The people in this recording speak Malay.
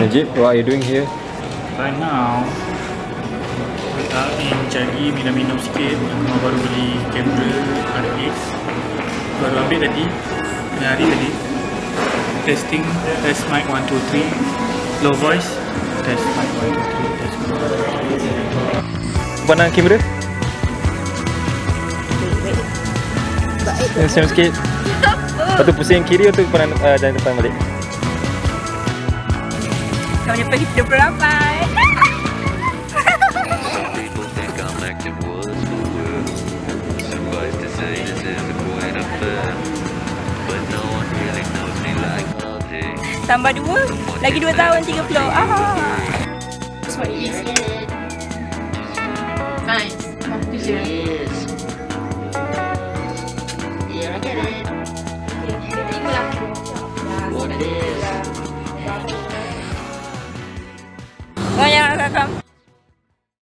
Najib, what are you doing here? Right now, kita cari minum-minum sikit. Aku baru beli kamera RX. Baru ambil tadi, hari tadi. Testing, test mic 1, 2, 3. Low voice, test mic 1, 2, 3. Test mic 1, 2, 3. Pandang kamera. Yang senyum sikit. Lepas tu pusing kiri atau pandang jalan depan balik. Kau punya pergi 28. People think I'm acting words for words. Suffice to say that there's a quite a fair, but no one really knows me like Monty. Tambah 2, lagi 2 tahun 30. That's what it is. Nice. Yes. Yeah, I get it. What is? Kau jangan rakam.